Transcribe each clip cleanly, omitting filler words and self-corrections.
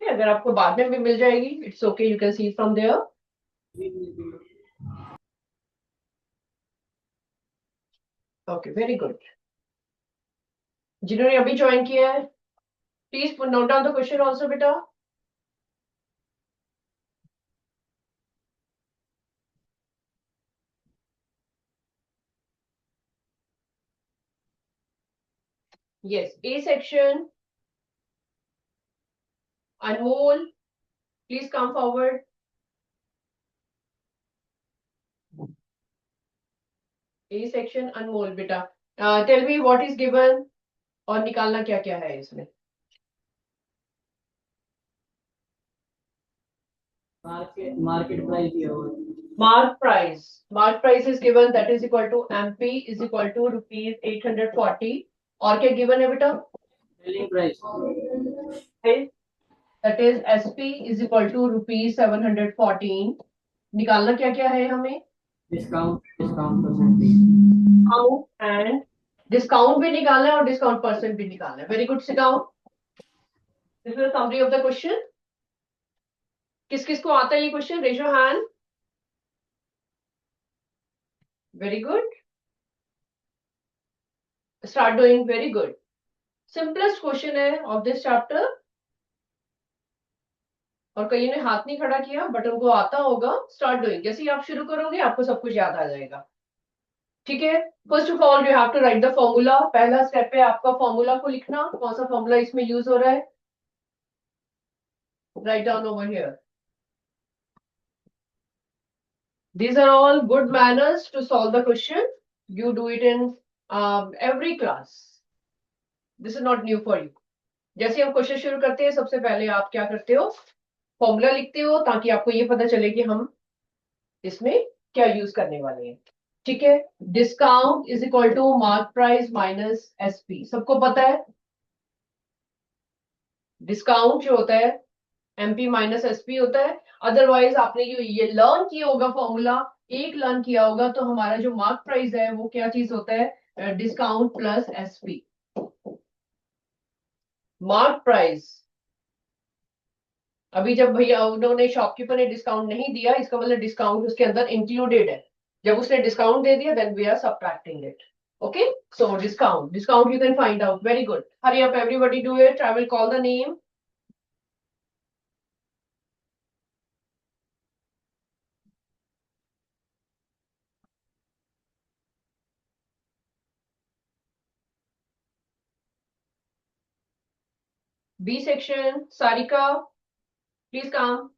अगर आपको बाद में भी मिल जाएगी, it's okay, you can see from there. Okay, very good. जिन्होंने अभी ज्वाइन किया है, please note down the question also बेटा। Yes, A section, Anmol, please come forward. A section, Anmol, beta. Tell me what is given और निकालना क्या क्या है इसमें। मार्केट प्राइस दिया हुआ है। Mark price is given, that is equal to MP is equal to rupees 840. और क्या given है बेटा? Selling price that is SP is equal to rupees 714. निकालना क्या क्या है हमें? Discount discount percentage discount and discount भी निकालना है और डिस्काउंट परसेंट भी निकालना है। Very good, sit down. This is summary of the question. किस किस को आता है ये question? Raise your hand. Very good, start doing. Very good, simplest question है ऑफ दिस चैप्टर। और कई ने हाथ नहीं खड़ा किया बट उनको आता होगा। स्टार्ट डूइंग, जैसे ही आप शुरू करोगे आपको सब कुछ याद आ जाएगा। ठीक है, first of all you have to write the formula. पहला स्टेप है आपका फॉर्मूला को लिखना। कौन सा फॉर्मूला इसमें यूज हो रहा है? Write down over here. These are all good manners to solve the question. You do it in every class. This is not new for you. जैसे हम क्वेश्चन शुरू करते हैं सबसे पहले आप क्या करते हो? फॉर्मूला लिखते हो ताकि आपको ये पता चले कि हम इसमें क्या यूज करने वाले हैं। ठीक है, discount is equal to mark price minus SP, सबको पता है। डिस्काउंट जो होता है एमपी माइनस एसपी होता है। अदरवाइज आपने जो ये लर्न किया होगा फॉर्मूला, एक लर्न किया होगा, तो हमारा जो मार्क प्राइस है वो क्या चीज होता है? Discount plus SP. Mark price, अभी जब भैया उन्होंने शॉपकीपर ने डिस्काउंट नहीं दिया, इसका मतलब डिस्काउंट उसके अंदर इंक्लूडेड है। जब उसने डिस्काउंट दे दिया then we are subtracting it. Okay, so discount you can find out. Very good, hurry up everybody, do it. I will call the name. B section, Sarika, please come.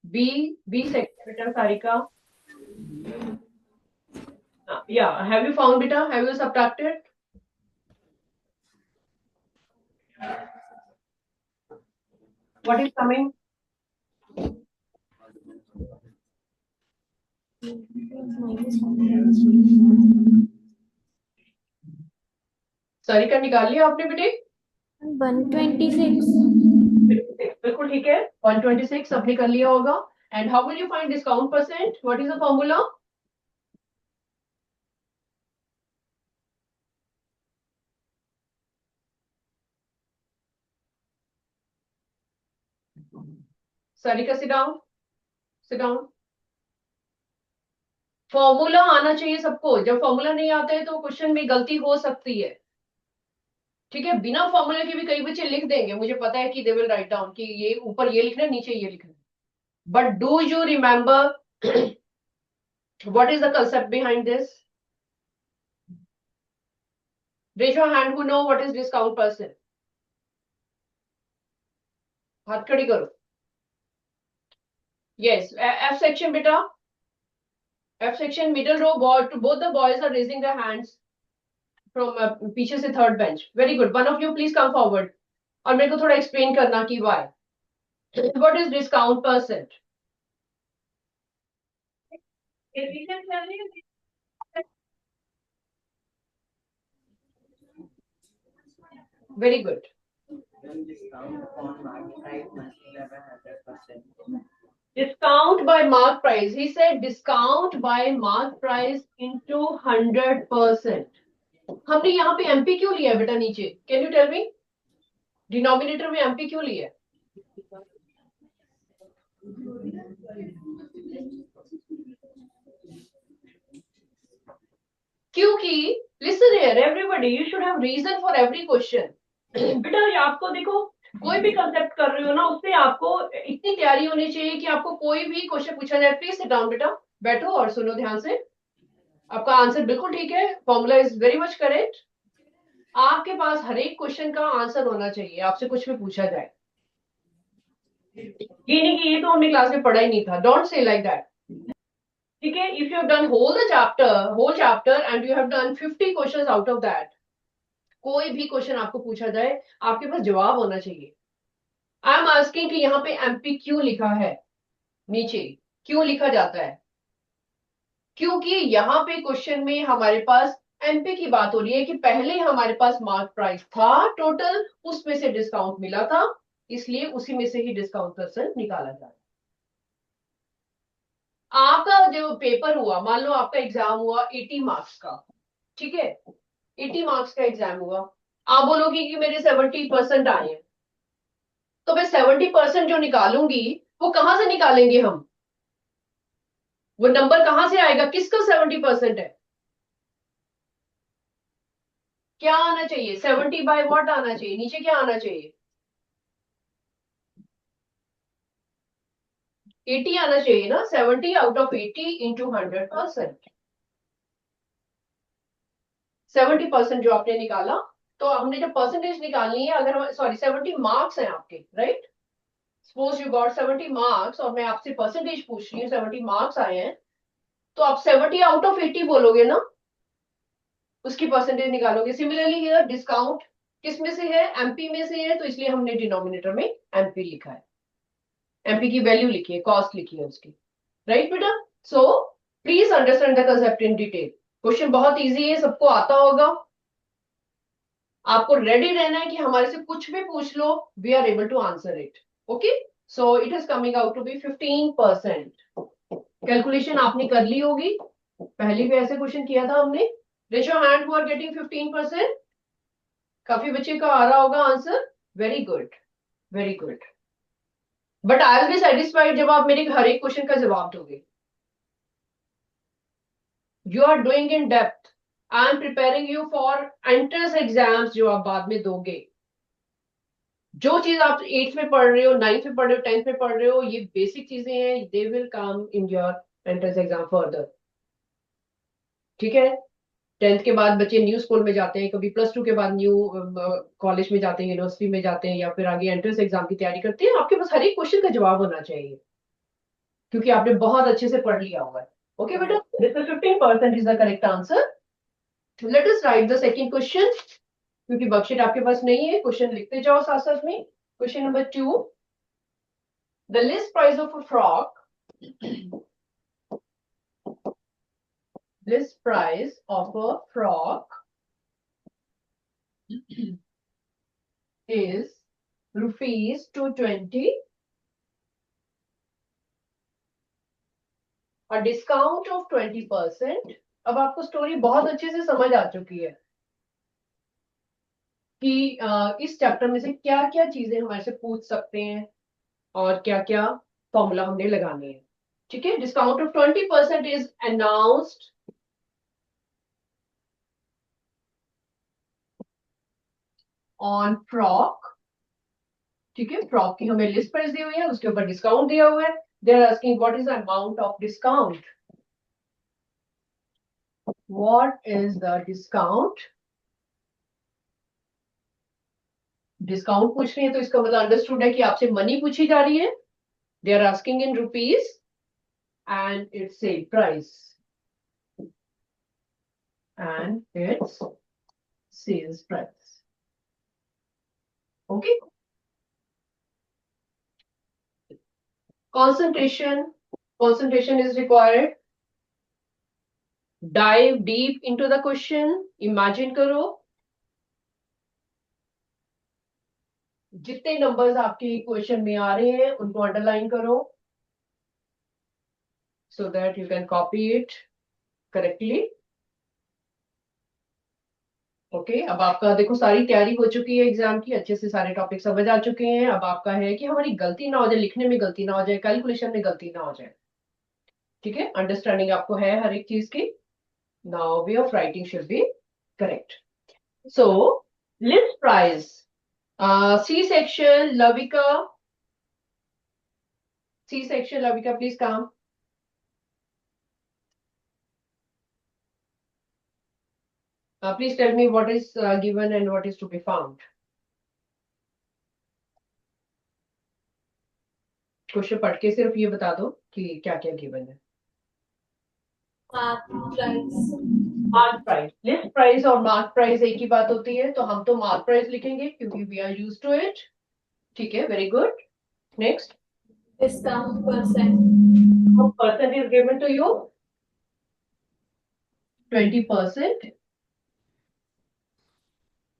B section बेटा, Sarika. Yeah, have you found beta? Have you subtracted? What is coming? Sarika निकाल लिया आपने बेटे? 126. बिल्कुल ठीक है, 126 सबने कर लिया होगा। And how will you find discount percent? What is the formula? Sarika sit down, sit down. Formula आना चाहिए सबको। जब फॉर्मूला नहीं आता है तो क्वेश्चन में गलती हो सकती है। ठीक है, बिना फॉर्मूला के भी कई बच्चे लिख देंगे, मुझे पता है कि दे विल राइट डाउन कि ये ऊपर ये लिखना है नीचे ये लिखना है। But do you remember what is the concept behind this? Raise your hand who know what is discount percent. हाथ खड़ी करो। Yes, F section beta. F section middle row, both the boys are raising their hands from पीछे से third bench. Very good. One of you please come forward. और मेरे को थोड़ा explain करना कि why. What is discount percent? Very good. Then discount on market price must be 1100%. Discount by mark price. He said discount by mark price into 100%. हमने यहाँ पे MP क्यों लिया बेटा नीचे? Can you tell me? Denominator में MP क्यों लिया? क्योंकि listen here everybody, you should have reason for every question. बेटा ये आपको देखो, कोई भी कंसेप्ट कर रहे हो ना, उससे आपको इतनी तैयारी होनी चाहिए कि आपको कोई भी क्वेश्चन पूछा जाए, प्लीज सिट डाउन बेटा, बैठो और सुनो ध्यान से। आपका आंसर बिल्कुल ठीक है, formula is very much correct. आपके पास हर एक क्वेश्चन का आंसर होना चाहिए, आपसे कुछ भी पूछा जाए। ये नहीं कि ये तो हमने क्लास में पढ़ा ही नहीं था, डोंट से लाइक दैट। ठीक है, if you have done whole chapter and you have done 50 questions out of that, कोई भी क्वेश्चन आपको पूछा जाए, आपके पास जवाब होना चाहिए। आई एम आस्किंग कि यहाँ पे एमपी क्यों लिखा है नीचे, क्यों लिखा जाता है? क्योंकि यहाँ पे क्वेश्चन में हमारे पास एमपी की बात हो रही है कि पहले हमारे पास मार्क प्राइस था टोटल, उसमें से डिस्काउंट मिला था, इसलिए उसी में से ही डिस्काउंट परसेंट निकाला जाए। आपका जो पेपर हुआ, मान लो आपका एग्जाम हुआ 80 मार्क्स का, ठीक है, 80 मार्क्स का एग्जाम हुआ, आप बोलोगे कि मेरे 70% आए हैं, तो मैं 70% जो निकालूंगी वो कहां से निकालेंगे हम? वो नंबर कहां से आएगा? किसका 70% है? क्या आना चाहिए? 70 बाय व्हाट आना चाहिए? नीचे क्या आना चाहिए? 80 आना चाहिए ना। 70 आउट ऑफ 80 इंटू 100%। 70% जो आपने निकाला, तो हमने जब परसेंटेज निकालनी है, अगर सॉरी 70 मार्क्स हैं आपके, right, suppose you got 70 marks और मैं आपसे परसेंटेज पूछ रही हूँ, 70 मार्क्स आए हैं, तो आप 70 आउट ऑफ 80 बोलोगे ना, उसकी परसेंटेज निकालोगे। सिमिलरली हियर डिस्काउंट किस में से है? एमपी में से है, तो इसलिए हमने डिनोमिनेटर में एमपी लिखा है, एमपी की वैल्यू लिखी है, कॉस्ट लिखी है उसकी, राइट बेटा? So please understand the concept in detail. Question बहुत इजी है, सबको आता होगा, आपको रेडी रहना है कि हमारे से कुछ भी पूछ लो, we are able to answer it. Okay, so it is coming out to be 15%। Calculation आपने कर ली होगी, पहले भी ऐसे क्वेश्चन किया था हमने। Raise your hand who are getting 15%। काफी बच्चे का आ रहा होगा answer, very good, very good. But I will be satisfied जब आप मेरे हर एक क्वेश्चन का जवाब दोगे। You are doing in depth, I am preparing you for entrance exams जो आप बाद में दोगे। जो चीज आप 8th में पढ़ रहे हो, 9th में पढ़ रहे हो, 10th में पढ़ रहे हो, ये बेसिक चीजें हैं, they will come in your entrance exam further. ठीक है, 10th के बाद बच्चे न्यू स्कूल में जाते हैं, कभी +2 के बाद न्यू कॉलेज में जाते हैं, यूनिवर्सिटी में जाते हैं, या फिर आगे एंट्रेंस एग्जाम की तैयारी करते हैं, आपके पास हर एक क्वेश्चन का जवाब होना चाहिए, क्योंकि आपने बहुत अच्छे से पढ़ लिया हुआ है। ओके बेटा, this is 15% is the correct answer. Late us right the second question, क्योंकि वर्कशीट आपके पास नहीं है, क्वेश्चन लिखते जाओ साथ साथ में। Question number 2, the list price of a frock, list price of a frock is rupees 220. A discount of 20%. अब आपको स्टोरी बहुत अच्छे से समझ आ चुकी है कि इस चैप्टर में से क्या क्या चीजें हमारे से पूछ सकते हैं और क्या क्या फॉर्मूला हमने लगाने हैं। ठीक है, discount of 20% is announced on frock. ठीक है, फ्रॉक की हमें लिस्ट प्राइस दी हुई है, उसके ऊपर डिस्काउंट दिया हुआ है। They are asking what is the amount of discount, what is the discount? Discount पूछ रही है तो इसका मतलब अंडरस्टूड है कि आपसे मनी पूछी जा रही है। They are asking in rupees and its sale price and its sales price. Okay, concentration, concentration is required. Dive deep into the question, imagine करो, जितने नंबर्स आपके क्वेश्चन में आ रहे हैं उनको अंडरलाइन करो, so that you can copy it correctly. Okay अब आपका देखो सारी तैयारी हो चुकी है एग्जाम की, अच्छे से सारे टॉपिक समझ आ चुके हैं। अब आपका है कि हमारी गलती ना हो जाए, लिखने में गलती ना हो जाए, कैलकुलेशन में गलती ना हो जाए। ठीक है, अंडरस्टैंडिंग आपको है हर एक चीज की। Now way of writing should be correct. So list price, C section Lavika, C section Lavika please come. Please tell me what is given and what is to be found. Question पढ़ के सिर्फ ये बता दो कि क्या क्या गिवन है। Mark price. Mark price, list price और मार्क प्राइस एक ही बात होती है, तो हम तो मार्क प्राइस लिखेंगे क्योंकि we are used to it. ठीक है, very good. Next, Discount percent. Percent is given to you 20%।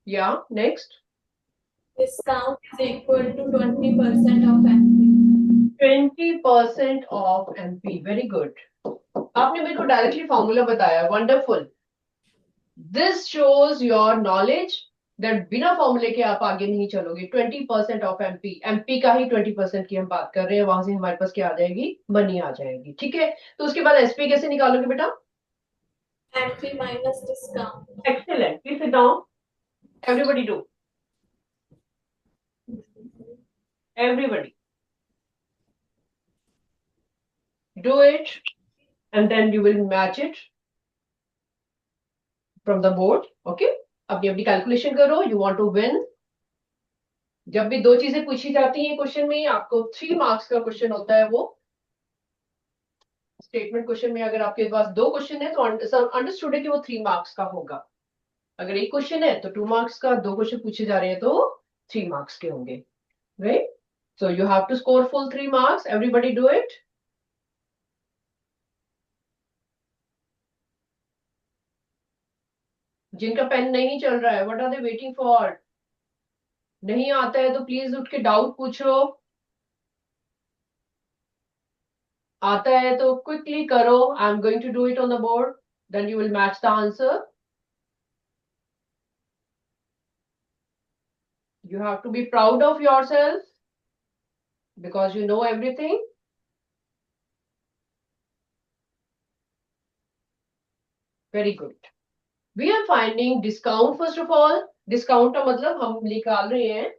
या next, Discount is equal to 20% of MP. 20% of MP, very good. आपने मेरे को डायरेक्टली फॉर्मूला बताया, wonderful. This shows your knowledge that बिना फॉर्मूले के आप आगे नहीं चलोगे। 20% ऑफ एमपी, एमपी का ही 20% की हम बात कर रहे हैं, वहां से हमारे पास क्या आ जाएगी, मनी आ जाएगी। ठीक है, तो उसके बाद एसपी कैसे निकालोगे बेटा? MP minus discount. Excellent, please sit down, everybody do, everybody do it and then you will match it from the board. Okay, अपनी अपनी कैलकुलेशन करो। You want to win. जब भी दो चीजें पूछी जाती हैं क्वेश्चन में, आपको 3 मार्क्स का क्वेश्चन होता है। वो स्टेटमेंट क्वेश्चन में अगर आपके पास 2 क्वेश्चन है तो अंडरस्टूड है कि वो 3 मार्क्स का होगा। अगर एक क्वेश्चन है तो 2 मार्क्स का, 2 क्वेश्चन पूछे जा रहे हैं तो 3 मार्क्स के होंगे। Right, so you have to score full 3 marks. Everybody do it. जिनका पेन नहीं चल रहा है, what are they waiting for? नहीं आता है तो प्लीज उठ के डाउट पूछो, आता है तो क्विकली करो। I am going to do it on the board, then you will match the answer. You have to be proud of yourself because you know everything. Very good. We are finding discount first of all. Discount का मतलब हम निकाल रहे हैं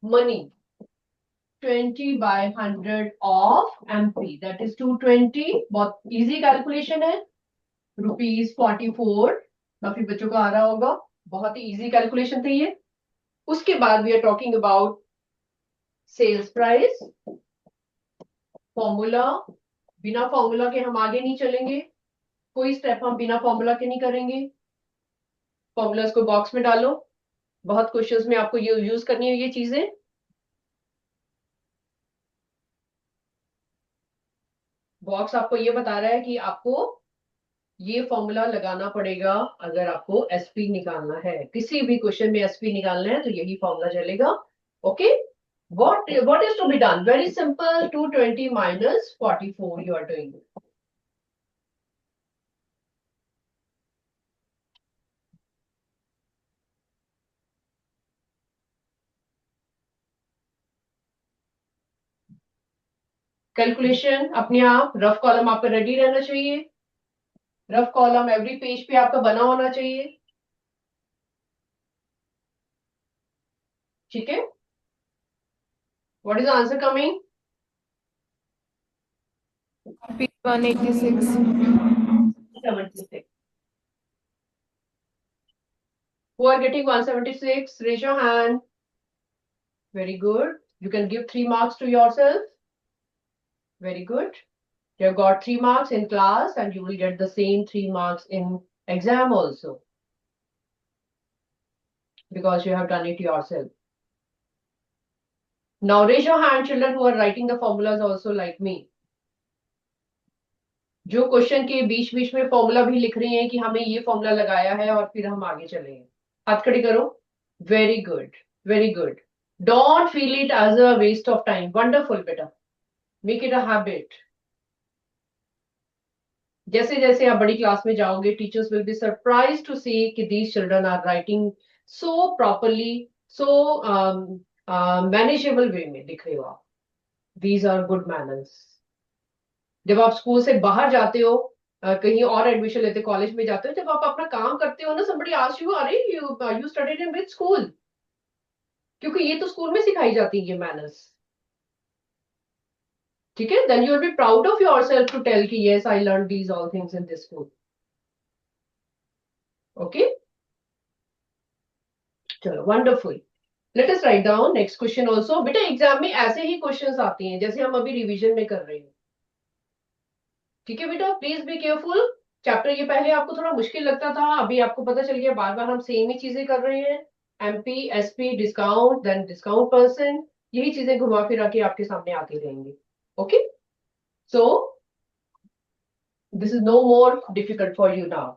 money. 20/100 of MP, that is 220। बहुत easy calculation है, ₹44। काफी बच्चों का आ रहा होगा, बहुत ही easy calculation थी ये। उसके बाद we are talking about sales price formula। बिना फॉर्मूला के हम आगे नहीं चलेंगे, कोई स्टेप हम बिना फॉर्मूला के नहीं करेंगे। फॉर्मूलाज को बॉक्स में डालो, बहुत क्वेश्चंस में आपको ये यूज करनी है ये चीजें। बॉक्स आपको ये बता रहा है कि आपको ये फॉर्मूला लगाना पड़ेगा अगर आपको एसपी निकालना है। किसी भी क्वेश्चन में एसपी निकालना है तो यही फॉर्मूला चलेगा। Okay, what is to be done? Very simple, 220 minus 44 you are doing. Calculation अपने आप, रफ कॉलम आपका रेडी रहना चाहिए। रफ कॉलम एवरी पेज पे आपका बना होना चाहिए। ठीक है, what is the answer coming? P186. 76। Who are getting 176? Raise your hand. Very good. You can give 3 marks to yourself. Very good. You have got 3 marks in class and you will get the same 3 marks in exam also, because you have done it yourself. Now raise your hand, children who are writing the formulas also like me. जो question के बीच बीच में formula भी लिख रही हैं कि हमें ये फॉर्मूला लगाया है और फिर हम आगे चलेंगे। हाथ खड़ी करो। Very good, very good. Don't feel it as a waste of time. Wonderful बेटा, मेक इट अ हैबिट। जैसे जैसे आप बड़ी क्लास में जाओगे, teachers will be surprise to see कि these children are writing so properly, so manageable way में लिख रहे हो आप। These are good manners. जब आप स्कूल से बाहर जाते हो, कहीं और एडमिशन लेते कॉलेज में जाते हो, जब आप अपना काम करते हो ना, somebody asks you, अरे you studied in which school, क्योंकि ये तो स्कूल में सिखाई जाती है ये मैनर्स। ठीक है, then you will be proud of yourself to tell कि yes I learn these all things in this school. Okay, चलो wonderful. Let us write down next question also. बेटा एग्जाम में ऐसे ही क्वेश्चंस आते हैं जैसे हम अभी रिवीजन में कर रहे हैं। ठीक है बेटा, प्लीज बी केयरफुल। चैप्टर ये पहले आपको थोड़ा मुश्किल लगता था, अभी आपको पता चल गया बार बार हम सेम ही चीजें कर रहे हैं। MP, SP, discount, then discount person, यही चीजें घुमा फिरा के आपके सामने आती रहेंगी। Okay, so this is no more difficult for you now.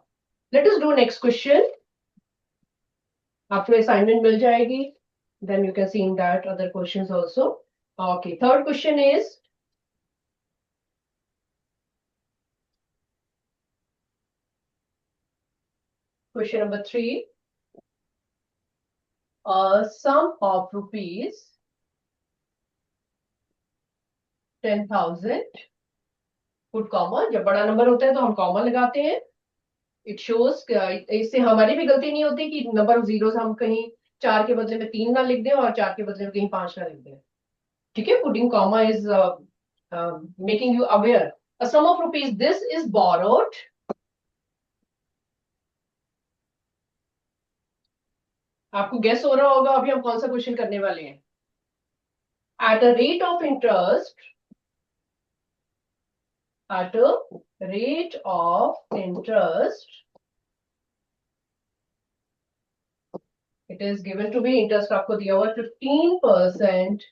Let us do next question. आपको असाइनमेंट मिल जाएगी, then you can see in that other questions also. Okay, third question is, question number 3. A sum of rupees 10,000, put comma, जब बड़ा number होता है तो हम comma लगाते हैं। इट शोज, इससे हमारी भी गलती नहीं होती कि नंबर ऑफ जीरोस हम कहीं 4 के बदले में 3 ना लिख दें और 4 के बदले में कहीं 5 ना लिख दें। ठीक है, putting comma is making you aware. A sum of rupees, this is borrowed. आपको गेस हो रहा होगा अभी हम कौन सा क्वेश्चन करने वाले हैं। At a rate of interest, at a rate of interest, it is given to be, interest आपको दिया हुआ 15%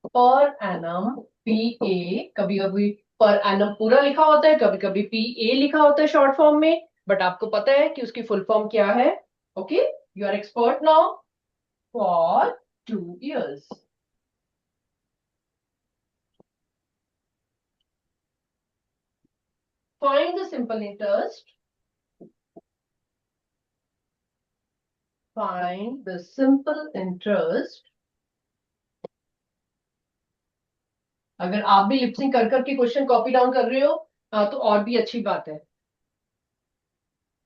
per annum PA। कभी कभी पर annum पूरा लिखा होता है, कभी कभी PA लिखा होता है शॉर्ट फॉर्म में, बट आपको पता है कि उसकी फुल फॉर्म क्या है। Okay, you are expert now. For 2 years। Find the simple interest. Find the simple interest। अगर आप भी लिपसिंग कर करके क्वेश्चन कॉपी डाउन कर रहे हो तो और भी अच्छी बात है,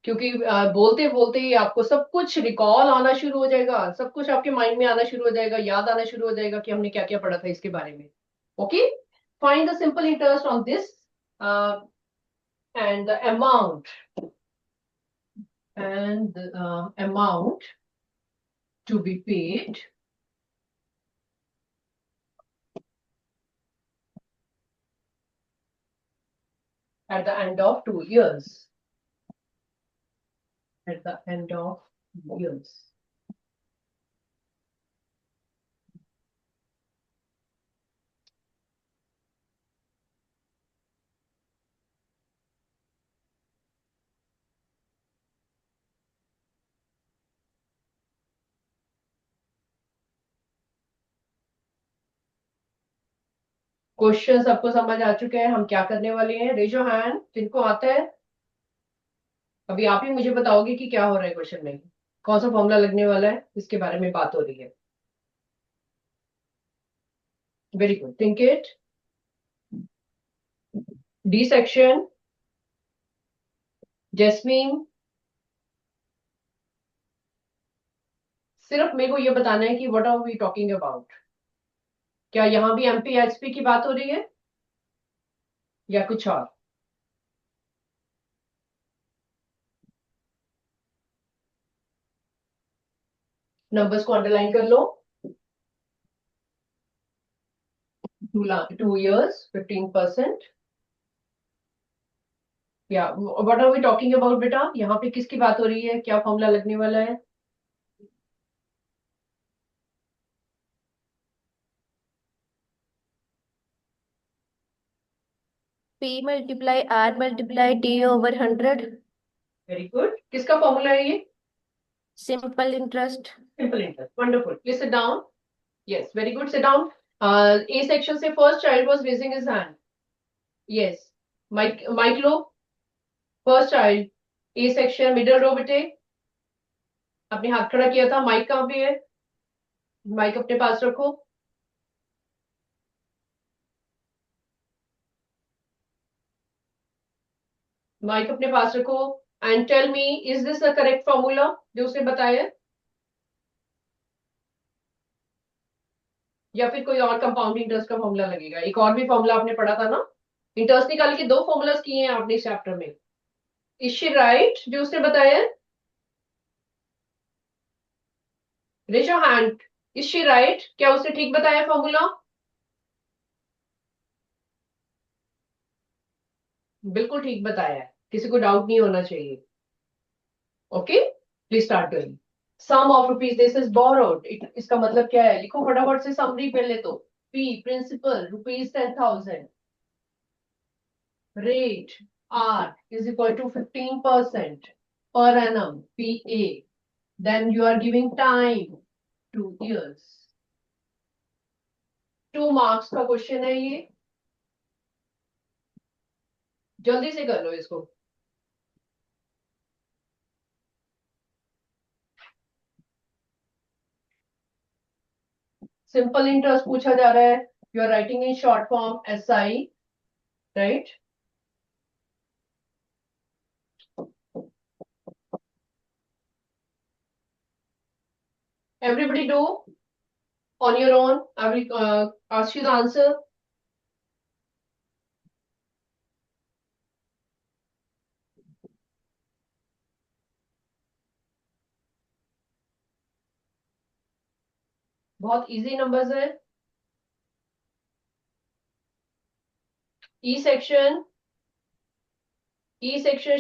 क्योंकि बोलते बोलते ही आपको सब कुछ रिकॉल आना शुरू हो जाएगा, सब कुछ आपके माइंड में आना शुरू हो जाएगा, याद आना शुरू हो जाएगा कि हमने क्या क्या पढ़ा था इसके बारे में। Okay, find the simple interest on this and the amount, and amount to be paid at the end of 2 years। At the end of years। Question सबको समझ आ चुके हैं, हम क्या करने वाले हैं। रेज योर हैंड जिनको आता है। अभी आप ही मुझे बताओगे कि क्या हो रहा है क्वेश्चन में, कौन सा फॉर्मूला लगने वाला है, इसके बारे में बात हो रही है। Very good, think it. D section, Jasmine. सिर्फ मेरे को ये बताना है कि what are we talking about. क्या यहाँ भी एमपी एचपी की बात हो रही है या कुछ और। नंबर्स को अंडरलाइन कर लो। 2 years 15%। या what are we talking about बेटा, यहाँ पे किसकी बात हो रही है, क्या फॉर्मूला लगने वाला है। P multiply R multiply T over 100. Very good, किसका फॉर्मूला है ये। Simple interest. Simple interest, wonderful. Please sit down. Yes, very good, sit down. A section से first child was raising his hand. Yes, mic लो। First child, A section, middle row बेटे। अपने हाथ खड़ा किया था, माइक कहाँ पे है? माइक अपने पास रखो। माइक अपने पास रखो and tell me, is this the correct formula जो उसने बताया है, या फिर कोई और कंपाउंड इंटरेस्ट का फॉर्मूला लगेगा? एक और भी फॉर्मूला आपने पढ़ा था ना, इंटरेस्ट निकाल के दो फॉर्मूलाज किए हैं आपने इस चैप्टर में। इज शी राइट जो उसने बताया है? Raise your hand. Is she right, क्या उसने ठीक बताया फॉर्मूला? बिल्कुल ठीक बताया है, किसी को डाउट नहीं होना चाहिए। Okay, please start doing. Sum of rupees this is borrowed, इसका मतलब क्या है? लिखो फटाफट से समरी पहले तो। P principal rupees 10,000, rate R is equal to 15% per annum PA, then you are giving time 2 years। 2 marks का क्वेश्चन है ये, जल्दी से कर लो इसको। सिंपल इंटरेस्ट पूछा जा रहा है, you are writing in short form SI, right? Everybody do on your own. I will ask you the answer. बहुत इजी नंबर्स है। ई सेक्शन,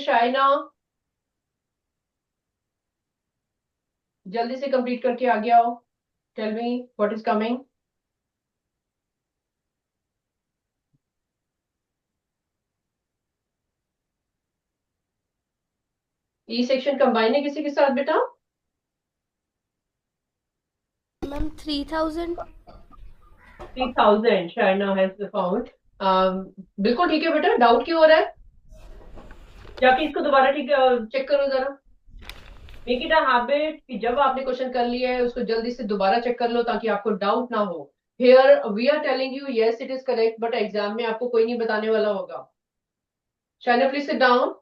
शाइना, जल्दी से कंप्लीट करके आगे आओ। Tell me what is coming. E section combine है किसी के साथ बेटा? मैम 3000। 3,000 Shaina has found. बिल्कुल ठीक है बेटा, डाउट क्यों हो रहा है? जाके इसको दोबारा ठीक चेक करो जरा। मेक इट अ हैबिट कि जब आपने क्वेश्चन कर लिया है उसको जल्दी से दोबारा चेक कर लो ताकि आपको डाउट ना हो। Here we are telling you yes it is correct, but exam में आपको कोई नहीं बताने वाला होगा। Shaina please sit down,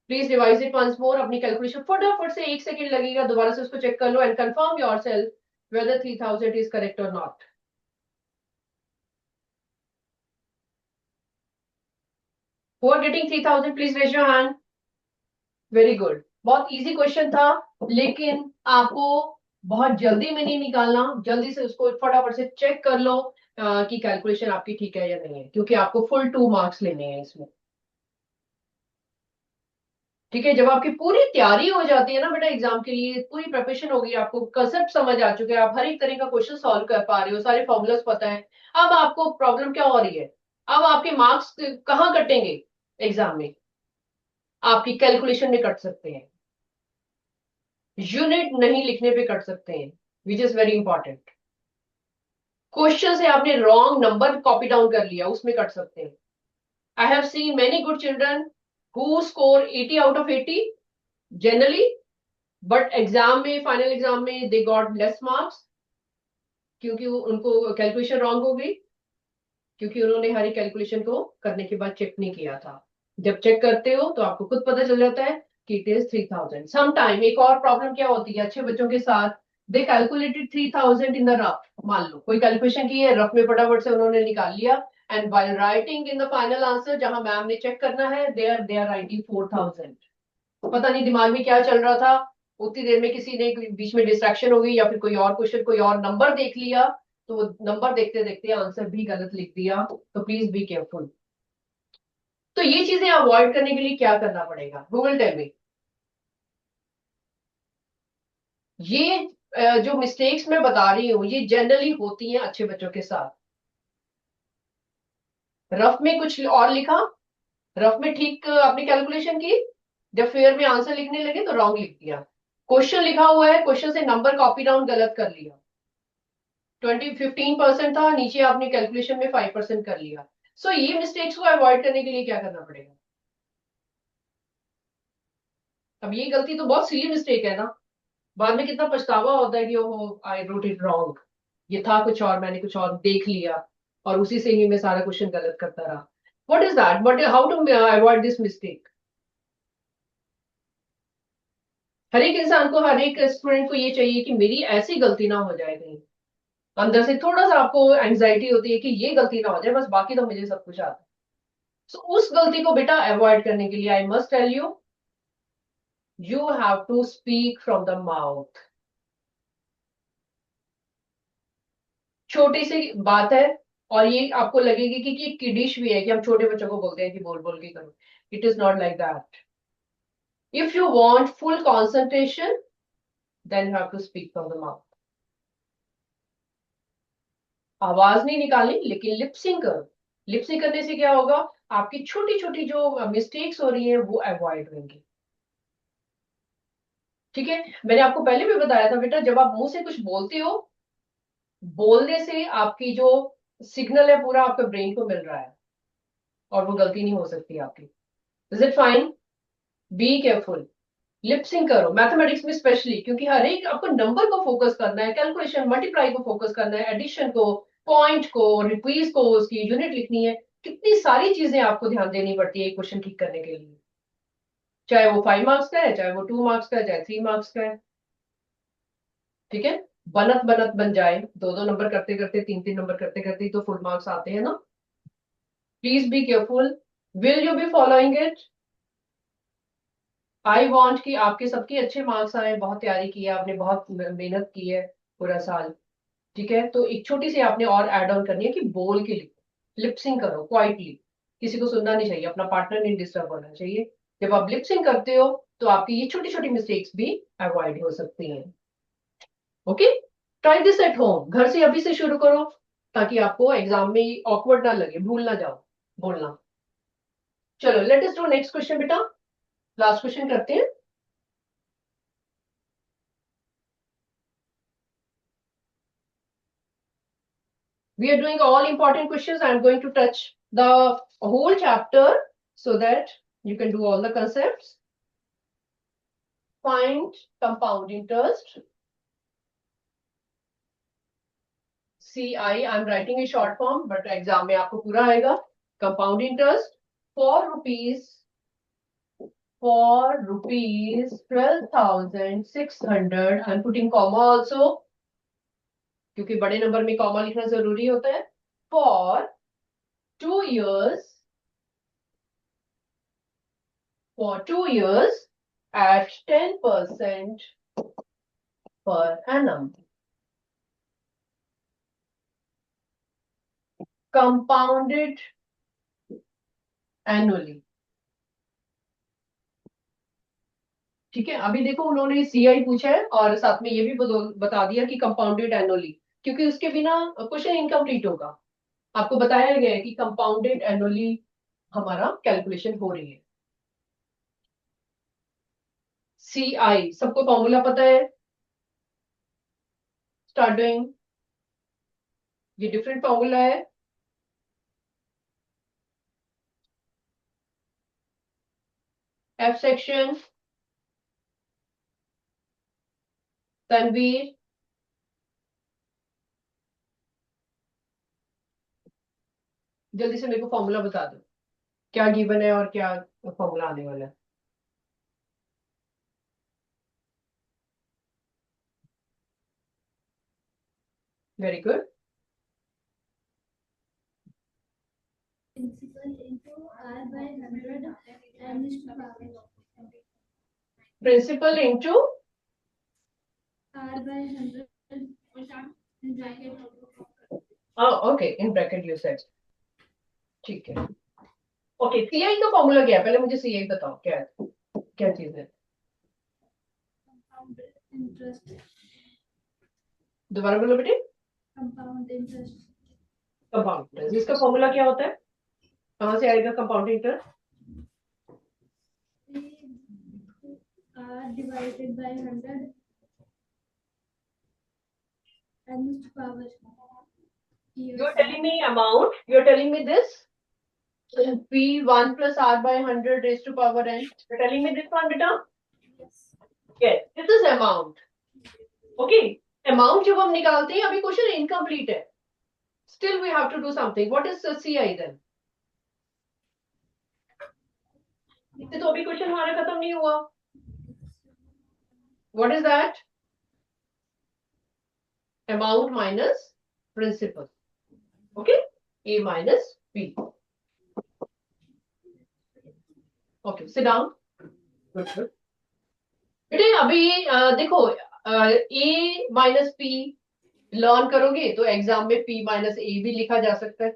please revise it once more. अपनी कैलकुलेशन फटाफट से, 1 सेकंड लगेगा, दोबारा से उसको चेक कर लो and confirm yourself whether 3,000 is correct or not। Who are getting 3,000 please raise your hand। Very good, बहुत इजी क्वेश्चन था, लेकिन आपको बहुत जल्दी में नहीं निकालना, जल्दी से उसको फटाफट से चेक कर लो कि कैलकुलेशन आपकी ठीक है या नहीं है, क्योंकि आपको फुल 2 मार्क्स लेने हैं इसमें। ठीक है, जब आपकी पूरी तैयारी हो जाती है ना बेटा एग्जाम के लिए, पूरी प्रिपरेशन होगी, आपको कंसेप्ट समझ आ चुके हैं, आप हर एक तरह का क्वेश्चन सॉल्व कर पा रहे हो, सारे फॉर्मूलाज पता है, अब आपको प्रॉब्लम क्या हो रही है? अब आपके मार्क्स कहाँ कटेंगे एग्जाम में? आपकी कैलकुलेशन में कट सकते हैं, यूनिट नहीं लिखने पे कट सकते हैं, which is very important. Question से आपने रॉन्ग नंबर कॉपी डाउन कर लिया, उसमें कट सकते हैं। I have seen many good children who score 80 out of 80 generally, but exam में, फाइनल एग्जाम में दे गॉट लेस मार्क्स, क्योंकि उनको कैलकुलेशन रॉन्ग हो गई, क्योंकि उन्होंने हर एक कैलकुलेशन को करने के बाद चेक नहीं किया था। जब चेक करते हो तो आपको खुद पता चल जाता है कि इट इज 3,000। सम टाइम एक और प्रॉब्लम क्या होती है अच्छे बच्चों के साथ, दे कैलकुलेटेड 3,000 इन द रफ। मान लो कोई कैलकुलेशन की है, रफ में फटाफट से उन्होंने निकाल लिया, and by writing in the final answer जहां मैम ने चेक करना है, दे आर राइटिंग 4,000। पता नहीं दिमाग में क्या चल रहा था, उतनी देर में किसी ने बीच में डिस्ट्रैक्शन हो गई, या फिर कोई और क्वेश्चन, कोई और नंबर देख लिया, तो वो नंबर देखते देखते आंसर भी गलत लिख दिया। तो प्लीज बी केयरफुल। तो ये चीजें अवॉइड करने के लिए क्या करना पड़ेगा? Google tell me. ये जो मिस्टेक्स मैं बता रही हूँ ये जनरली होती हैं अच्छे बच्चों के साथ। रफ में कुछ और लिखा, रफ में ठीक आपने कैलकुलेशन की, जब फेयर में आंसर लिखने लगे तो रॉन्ग लिख दिया। क्वेश्चन लिखा हुआ है, क्वेश्चन से नंबर कॉपी डाउन गलत कर लिया, 15% था, नीचे आपने कैलकुलेशन में 5% कर लिया। सो ये मिस्टेक्स को अवॉइड करने के लिए क्या करना पड़ेगा? अब ये गलती तो बहुत सिली मिस्टेक है ना, बाद में कितना पछतावा होता है कि ओहो आई रोट इट रॉन्ग, ये था कुछ और, मैंने कुछ और देख लिया और उसी से ही मैं सारा क्वेश्चन गलत करता रहा. What is that, what, how to avoid this mistake? हर एक इंसान को, हर एक स्टूडेंट को ये चाहिए कि मेरी ऐसी गलती ना हो जाए कहीं. अंदर से थोड़ा सा आपको एंजाइटी होती है कि ये गलती ना हो जाए, बस बाकी तो मुझे सब कुछ आता है. सो उस गलती को बेटा अवॉइड करने के लिए I must tell you, you have to speak from the mouth. छोटी सी बात है और ये आपको लगेगी कि ये किडिश भी है कि हम छोटे बच्चों को बोलते हैं कि बोल बोल के करो. It is not like that. If you want full concentration then you have to speak from the mouth. आवाज नहीं निकालनी लेकिन लिपसिंग करो. लिपसिंग करने से क्या होगा, आपकी छोटी छोटी जो मिस्टेक्स हो रही हैं वो अवॉइड होंगी. ठीक है, मैंने आपको पहले भी बताया था बेटा, जब आप मुंह से कुछ बोलते हो, बोलने से आपकी जो सिग्नल है पूरा आपके ब्रेन को मिल रहा है और वो गलती नहीं हो सकती आपकी. Is it fine? Be careful. Lip sync करो मैथमेटिक्स में स्पेशली, क्योंकि हर एक आपको नंबर को फोकस करना है, कैलकुलेशन मल्टीप्लाई को फोकस करना है, एडिशन को, पॉइंट को, रिपीज को, उसकी यूनिट लिखनी है. कितनी सारी चीजें आपको ध्यान देनी पड़ती है एक क्वेश्चन ठीक करने के लिए, चाहे वो 5 मार्क्स का है, चाहे वो 2 मार्क्स का है, चाहे 3 मार्क्स का है. ठीक है, बनत बनत बन जाए, दो दो नंबर करते करते, तीन तीन नंबर करते करते ही तो फुल मार्क्स आते हैं ना. Please be careful. Will you be following it? I want कि आपके सबके अच्छे मार्क्स आए. बहुत तैयारी की है आपने, बहुत मेहनत की है पूरा साल. ठीक है, तो एक छोटी सी आपने और ऐड ऑन करनी है कि बोल के लिखो, लिपसिंग करो क्वाइटली. किसी को सुनना नहीं चाहिए, अपना पार्टनर नहीं डिस्टर्ब होना चाहिए. जब आप लिपसिंग करते हो तो आपकी ये छोटी छोटी मिस्टेक्स भी अवॉइड हो सकती हैं. Okay, try this at home. घर से अभी से शुरू करो ताकि आपको एग्जाम में ऑकवर्ड ना लगे, भूल ना जाओ बोलना. चलो late us do next question बेटा, लास्ट क्वेश्चन करते हैं. We are doing all important questions. I'm going to touch the whole chapter so that you can do all the concepts. Find compound interest. CI, I'm writing a short form, but exam में आपको पूरा आएगा. Compound interest for rupees 12,600. I'm putting comma also, क्योंकि बड़े number में comma लिखना जरूरी होता है. For 2 years at 10% per annum. Compounded annually. ठीक है, अभी देखो उन्होंने सीआई पूछा है और साथ में ये भी बता दिया कि कंपाउंडेड एनुअली, क्योंकि उसके बिना क्वेश्चन इनकम्प्लीट होगा. आपको बताया गया है कि कंपाउंडेड एनुअली हमारा कैलकुलेशन हो रही है. सीआई सबको फॉर्मूला पता है? Start doing. ये डिफरेंट फॉर्मूला है. एफ सेक्शन, तनवीर, जल्दी से मेरे को फॉर्मूला बता दो, क्या गिवन है और क्या फॉर्मूला आने वाला है. Very good. Principal into R by 100 and is to power. Principal into R by 100 in bracket. Okay, in bracket you said. ठीक है. ओके, सीआई का फॉर्मूला क्या है, पहले मुझे सीआई बताओ क्या है, क्या चीज है. Compound interest. दोबारा बोलो बेटे. Compound interest. कंपाउंड इंटरेस्ट, इसका फॉर्मूला क्या होता है, कहाँ से आएगा compound interest? R divided by 100 and is to power. You are telling me amount, you are telling me this P1 plus R by 100 raised to power n. You are telling me this one beta. Amount. Okay, amount जब हम निकालते हैं, अभी question incomplete है. Still we have to do something. What is CI then? इससे तो अभी question हमारा खत्म नहीं हुआ. What is that? Amount minus principal. Okay, A minus B. Okay, sit down. Good. बेटे अभी देखो A minus P लर्न करोगे तो एग्जाम में P minus A भी लिखा जा सकता है,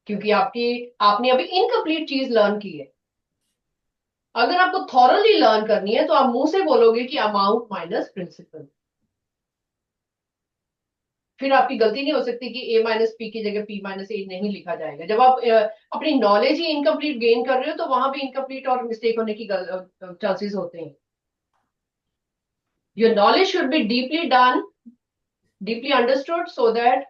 क्योंकि आपने अभी इनकम्प्लीट चीज लर्न की है. अगर आपको थॉरली लर्न करनी है तो आप मुंह से बोलोगे कि अमाउंट माइनस प्रिंसिपल. फिर आपकी गलती नहीं हो सकती कि A माइनस पी की जगह P माइनस A नहीं लिखा जाएगा. जब आप अपनी नॉलेज ही इनकम्प्लीट गेन कर रहे हो तो वहां भी इनकम्प्लीट और मिस्टेक होने की चांसेस होते हैं. Your knowledge should be deeply done, deeply understood, so that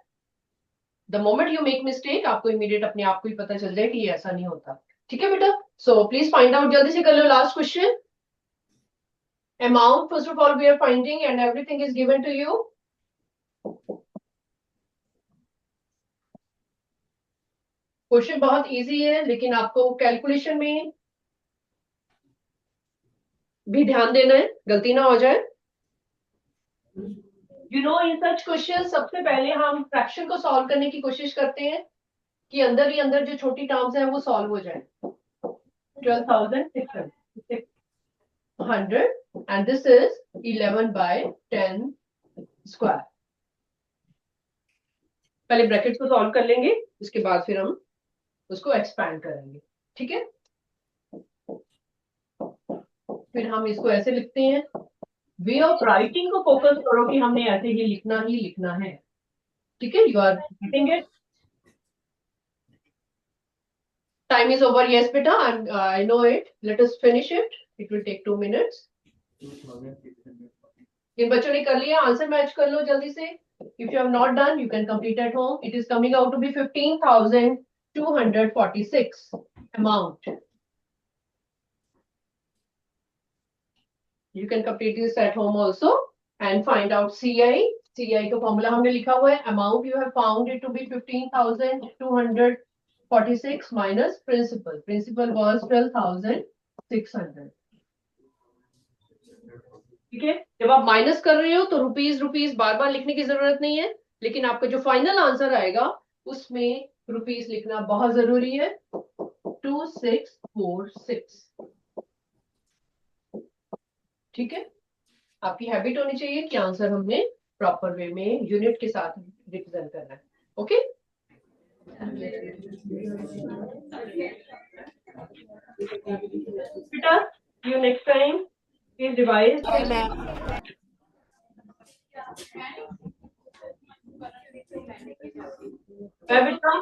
the moment you make mistake आपको इमीडिएट अपने आप को ही पता चल जाए कि ये ऐसा नहीं होता. ठीक है बेटा? सो प्लीज फाइंड आउट, जल्दी से कर लो last question. Amount first of all we are finding and everything is given to you. Question बहुत इजी है, लेकिन आपको कैलकुलेशन में भी ध्यान देना है, गलती ना हो जाए. You know, in such question सबसे पहले हम फ्रैक्शन को सॉल्व करने की कोशिश करते हैं कि अंदर ही अंदर जो छोटी टर्म्स हैं वो सॉल्व हो जाए. 12,600 and this is 11 by 10 square. पहले ब्रैकेट को सॉल्व कर लेंगे, उसके बाद फिर हम उसको एक्सपैंड करेंगे. ठीक है? फिर हम इसको ऐसे लिखते हैं. वे ऑफ राइटिंग को फोकस करो कि हमने ऐसे ही लिखना है. ठीक है? You are writing it. Time is over. Yes, beta. I know it. Let us finish it. It will take 2 minutes. इन बच्चों ने कर लिया, आंसर मैच कर लो जल्दी से. If you have not done, you can complete at home. It is coming out to be 15,246 amount. You can complete this at home also and find out CI. CI का formula हमने लिखा हुआ है. Amount you have found it to be 15,246 minus principal. Principal was 12,600. ठीक है? जब आप minus कर रहे हो तो रुपीस बार बार लिखने की जरूरत नहीं है, लेकिन आपका जो फाइनल आंसर आएगा उसमें रुपीस लिखना बहुत जरूरी है. 2646. ठीक है? आपकी हैबिट होनी चाहिए कि आंसर हमने प्रॉपर वे में यूनिट के साथ रिप्रेजेंट करना है. ओके? बेटा, see you next time. Please revise. बेटा